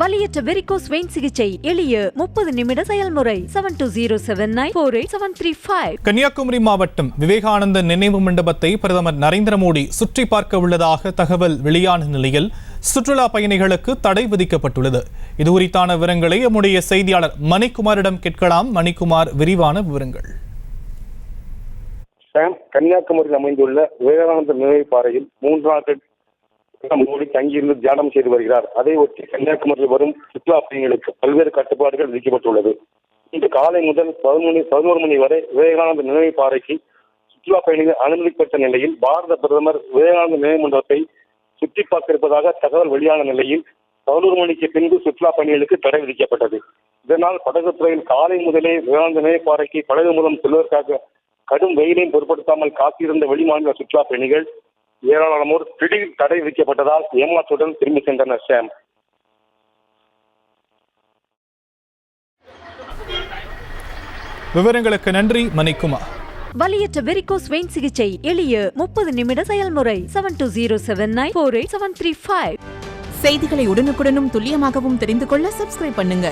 வலியற்ற varicose vein சிகிச்சை எளிய 30 நிமிட செயல்முறை 7207948735. கன்னியாகுமரி மாவட்டம் விவேகானந்த நினைவு மண்டபத்தை பிரதமர் நரேந்திர மோடி சுற்றி பார்க்க உள்ளதாக தகவல் வெளியான நிலையில் சுற்றுலா பயணிகளுக்கு தடை விதிக்கப்பட்டுள்ளது. இது குறித்தான விவரங்களை நம்முடைய செய்தியாளர் மணிக்குமாரிடம் கேட்கலாம். மணிக்குமார், விரிவான விவரங்கள். கன்னியாகுமரியில் அமைந்துள்ள விவேகானந்த நினைவு பாறையில் 3 நாட்கள் மோடி தங்கியிருந்து தியானம் செய்து வருகிறார். அதை ஒட்டி கன்னியாகுமரியில் வரும் சுற்றுலா பயணிகளுக்கு பல்வேறு கட்டுப்பாடுகள் விதிக்கப்பட்டுள்ளது. இன்று காலை முதல் 11 மணி வரை விவேகானந்த நினைவு பாறைக்கு சுற்றுலா பயணிகள் அனுமதிக்கப்பட்ட நிலையில் பாரத பிரதமர் விவேகானந்த நினைவு மண்டபத்தை சுற்றி பார்க்க இருப்பதாக தகவல் வெளியான நிலையில் 11 மணிக்கு பின்பு சுற்றுலா பயணிகளுக்கு தடை விதிக்கப்பட்டது. இதனால் படகுத்துறையில் காலை முதலே விவேகானந்த நினைவு பாறைக்கு படகு மூலம் செல்வதற்காக கடும் வெயிலையும் பொருட்படுத்தாமல் காத்திருந்த வெளிமாநில சுற்றுலா பயணிகள் ஏராளமானோர் திடீர் தடை விதிக்கப்பட்டதால் ஏமாற்றத்துடன் திரும்பி சென்றனர். சாம், விவரங்களுக்கு நன்றி மணிக்குமார். வலியற்ற வெரிகோஸ் வெயின் சிகிச்சை எளிய 30 நிமிட செயல்முறை 7207948735. செய்திகளை உடனுக்குடனும் துல்லியமாகவும் தெரிந்து கொள்ள சப்ஸ்கிரைப் பண்ணுங்க.